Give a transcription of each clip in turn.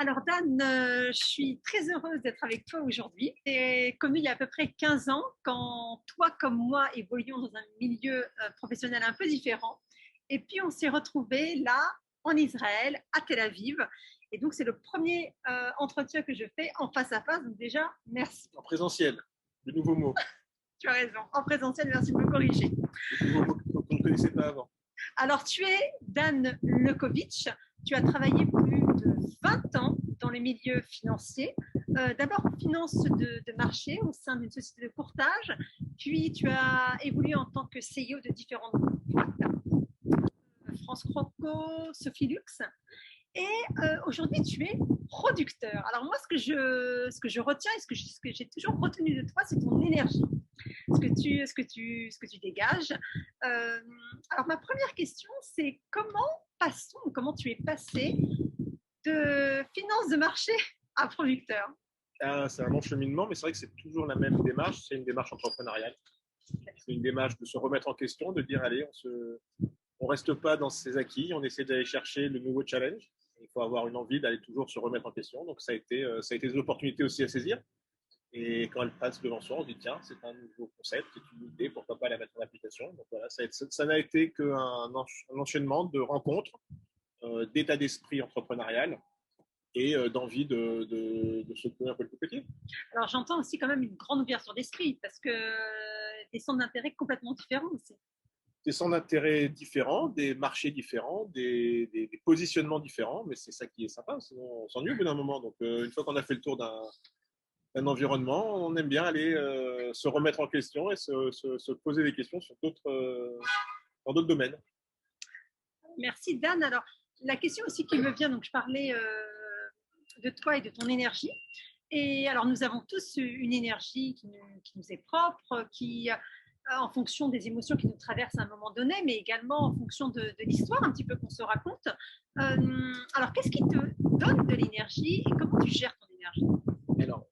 Alors Dan, je suis très heureuse d'être avec toi aujourd'hui. J'ai connu il y a à peu près 15 ans quand toi comme moi évoluions dans un milieu professionnel un peu différent. Et puis on s'est retrouvés là en Israël, à Tel Aviv. Et donc c'est le premier entretien que je fais en face à face. Donc déjà, merci. En présentiel, de nouveaux mots. Tu as raison. En présentiel, merci de me corriger. De nouveaux mots qu'on ne connaissait pas avant. Alors, tu es Dan Lekovic. Tu as travaillé plus de 20 ans dans les milieux financiers. D'abord en finance de marché au sein d'une société de courtage. Puis, tu as évolué en tant que CEO de différentes boîtes. France Croco, Sophie Lux. Et aujourd'hui, tu es producteur. Alors moi, ce que je retiens et ce que j'ai toujours retenu de toi, c'est ton énergie, ce que tu dégages. Alors ma première question, c'est comment tu es passé de finance de marché à producteur? C'est un long cheminement, mais c'est vrai que c'est toujours la même démarche. C'est une démarche entrepreneuriale. C'est une démarche de se remettre en question, de dire allez, on reste pas dans ses acquis, on essaie d'aller chercher le nouveau challenge. Il faut avoir une envie d'aller toujours se remettre en question. Donc ça a été des opportunités aussi à saisir. Et quand elles passent devant soi, on se dit tiens, c'est un nouveau concept, c'est une idée, pourquoi pas la mettre en application. Donc voilà, ça n'a été qu'un enchaînement de rencontres, d'état d'esprit entrepreneurial et d'envie de secouer un peu le tout petit. Alors j'entends aussi quand même une grande ouverture d'esprit parce que des centres d'intérêt complètement différents aussi. Des centres d'intérêt différents, des marchés différents, des positionnements différents, mais c'est ça qui est sympa, sinon on s'ennuie au bout d'un moment. Donc une fois qu'on a fait le tour d'un environnement, on aime bien aller se remettre en question et se poser des questions sur dans d'autres domaines. Merci Dan. Alors la question aussi qui me vient, donc je parlais de toi et de ton énergie. Et alors nous avons tous une énergie qui nous est propre, qui en fonction des émotions qui nous traversent à un moment donné, mais également en fonction de l'histoire un petit peu qu'on se raconte. Alors qu'est-ce qui te donne de l'énergie et comment tu gères ton énergie? Alors,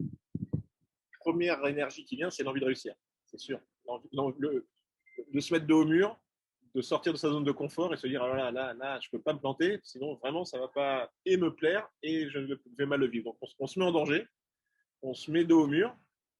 première énergie qui vient, c'est l'envie de réussir, c'est sûr. De se mettre dos au mur, de sortir de sa zone de confort et se dire ah là, je peux pas me planter, sinon vraiment ça va pas et me plaire et je vais mal le vivre. Donc on se met en danger, on se met dos au mur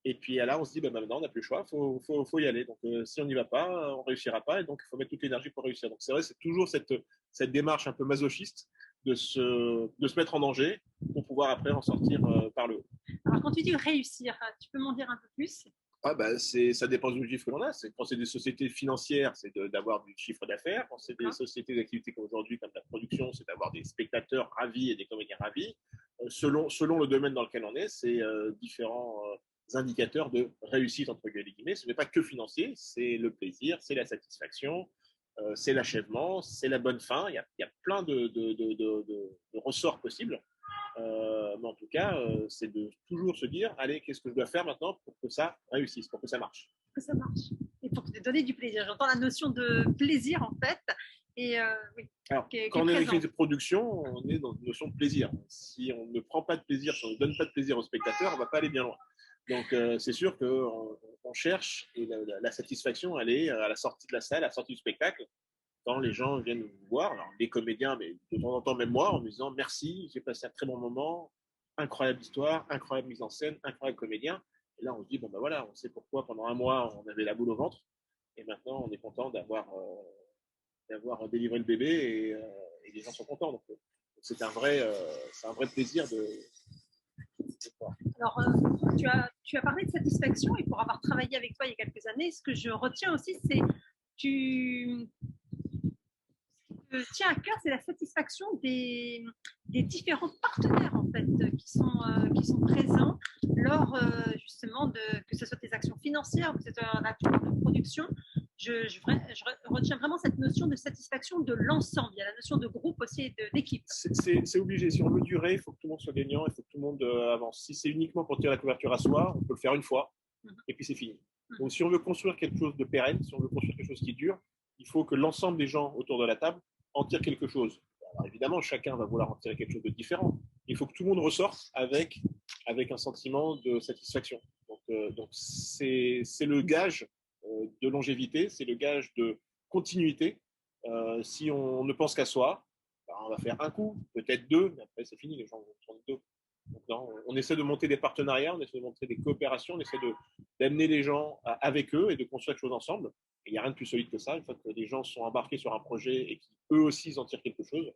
et puis là on se dit bah, maintenant on n'a plus le choix, faut y aller. Donc si on n'y va pas, on réussira pas et donc il faut mettre toute l'énergie pour réussir. Donc c'est vrai, c'est toujours cette démarche un peu masochiste de se mettre en danger pour pouvoir après en sortir par le haut. Alors quand tu dis réussir, tu peux m'en dire un peu plus? Ah bah ça dépend du chiffre que l'on a. Quand c'est des sociétés financières, c'est d'avoir du chiffre d'affaires. Quand c'est des sociétés d'activité comme aujourd'hui, comme la production, c'est d'avoir des spectateurs ravis et des comédiens ravis. Selon le domaine dans lequel on est, c'est différents indicateurs de réussite, entre guillemets. Ce n'est pas que financier, c'est le plaisir, c'est la satisfaction, c'est l'achèvement, c'est la bonne fin. Il y a plein de ressorts possibles. Mais en tout cas, c'est de toujours se dire, allez, qu'est-ce que je dois faire maintenant pour que ça réussisse, pour que ça marche. Pour que ça marche. Et pour te donner du plaisir. J'entends la notion de plaisir en fait. Et oui. Alors, quand on est écrit de production, on est dans une notion de plaisir. Si on ne prend pas de plaisir, si on ne donne pas de plaisir au spectateur, on ne va pas aller bien loin. Donc, c'est sûr qu'on cherche et la satisfaction, elle est à la sortie de la salle, à la sortie du spectacle. Quand les gens viennent nous voir, alors les comédiens, mais de temps en temps même moi, en me disant merci, j'ai passé un très bon moment, incroyable histoire, incroyable mise en scène, incroyable comédien. Et là, on se dit, bon ben voilà, on sait pourquoi pendant un mois, on avait la boule au ventre. Et maintenant, on est content d'avoir délivré le bébé et les gens sont contents. Donc c'est un vrai plaisir de voir. Alors, tu as parlé de satisfaction et pour avoir travaillé avec toi il y a quelques années, ce que je retiens aussi, c'est tu tient à cœur, c'est la satisfaction des différents partenaires en fait qui sont présents lors justement que ce soit tes actions financières ou que ce soit un acte de production. Je retiens vraiment cette notion de satisfaction de l'ensemble. Il y a la notion de groupe aussi et d'équipe. C'est obligé. Si on veut durer, il faut que tout le monde soit gagnant, il faut que tout le monde avance. Si c'est uniquement pour tirer la couverture à soi, on peut le faire une fois et puis c'est fini. Donc si on veut construire quelque chose de pérenne, si on veut construire quelque chose qui dure, il faut que l'ensemble des gens autour de la table en tirent quelque chose. Alors évidemment, chacun va vouloir en tirer quelque chose de différent. Il faut que tout le monde ressorte avec un sentiment de satisfaction. Donc c'est le gage de longévité, c'est le gage de continuité. Si on ne pense qu'à soi, on va faire un coup, peut-être deux, mais après c'est fini, les gens vont tourner deux. Donc, non, on essaie de monter des partenariats, on essaie de monter des coopérations, on essaie d'amener les gens avec eux et de construire quelque chose ensemble. Et il n'y a rien de plus solide que ça. Une fois que les gens sont embarqués sur un projet et qu'eux aussi ils en tirent quelque chose,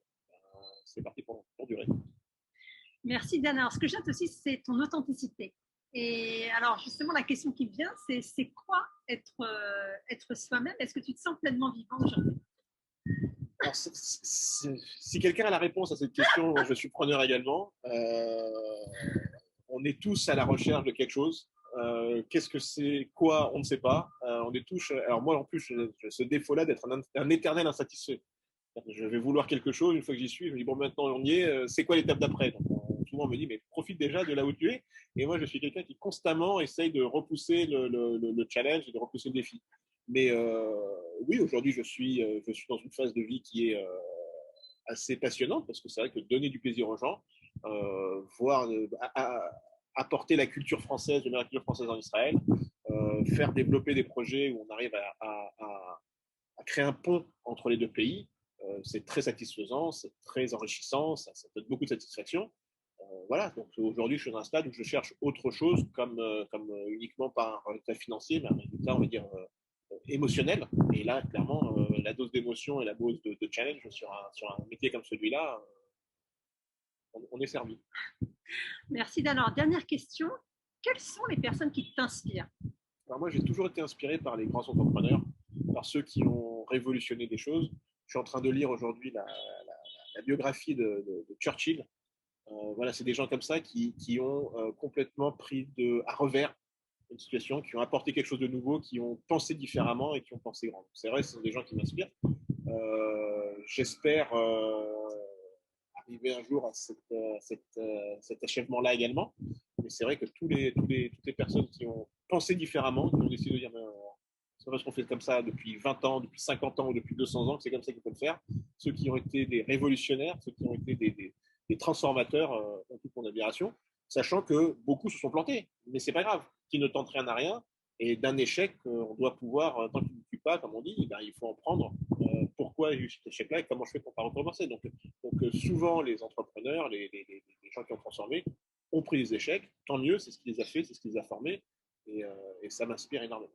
c'est parti pour durer. Merci Dan. Alors, ce que j'aime aussi, c'est ton authenticité. Et alors, justement, la question qui vient, c'est quoi être soi-même? Est-ce que tu te sens pleinement vivant aujourd'hui? Alors, si quelqu'un a la réponse à cette question, je suis preneur également. On est tous à la recherche de quelque chose. Qu'est-ce que c'est, quoi, on ne sait pas. On est tous. Alors moi, en plus, j'ai ce défaut-là d'être un éternel insatisfait. Je vais vouloir quelque chose, une fois que j'y suis, je me dis bon, maintenant on y est, c'est quoi l'étape d'après? Donc, souvent on me dit mais profite déjà de là où tu es. Et moi, je suis quelqu'un qui constamment essaye de repousser le challenge et de repousser le défi. Mais oui, aujourd'hui, je suis dans une phase de vie qui est assez passionnante parce que c'est vrai que donner du plaisir aux gens, voir, apporter la culture française, la culture française en Israël, faire développer des projets où on arrive à créer un pont entre les deux pays, c'est très satisfaisant, c'est très enrichissant, ça donne beaucoup de satisfaction. Voilà, donc aujourd'hui, je suis dans un stade où je cherche autre chose, comme uniquement par un résultat financier, mais un résultat, on va dire, émotionnel. Et là, clairement, la dose d'émotion et la dose de challenge sur un métier comme celui-là, on est servi. Merci Dan. Alors, dernière question. Quelles sont les personnes qui t'inspirent? Alors moi, j'ai toujours été inspiré par les grands entrepreneurs, par ceux qui ont révolutionné des choses. Je suis en train de lire aujourd'hui la biographie de Churchill. Voilà, c'est des gens comme ça qui ont complètement pris à revers une situation, qui ont apporté quelque chose de nouveau, qui ont pensé différemment et qui ont pensé grand. C'est vrai, ce sont des gens qui m'inspirent. J'espère arriver un jour à cet achèvement-là également. Mais c'est vrai que toutes les personnes qui ont pensé différemment, qui ont décidé de dire c'est pas parce qu'on fait comme ça depuis 20 ans, depuis 50 ans ou depuis 200 ans que c'est comme ça qu'il faut le faire. Ceux qui ont été des révolutionnaires, ceux qui ont été des transformateurs ont toute mon admiration, sachant que beaucoup se sont plantés. Mais c'est pas grave, qui ne tente rien à rien. Et d'un échec, on doit pouvoir, tant qu'il ne tue pas, comme on dit, ben, il faut en prendre. Pourquoi j'ai eu cet échec-là et comment je fais pour ne pas recommencer. Donc souvent, les entrepreneurs, les gens qui ont transformé, ont pris des échecs. Tant mieux, c'est ce qui les a fait, c'est ce qui les a formés. Et ça m'inspire énormément.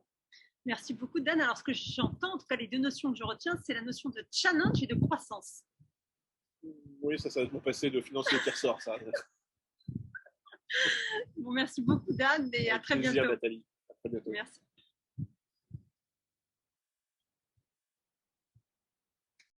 Merci beaucoup Dan. Alors, ce que j'entends, en tout cas les deux notions que je retiens, c'est la notion de challenge et de croissance. Oui, ça va être mon passé de financier qui ressort, ça. Bon, merci beaucoup Dan et à très bientôt. Nathalie. À très bientôt. Merci.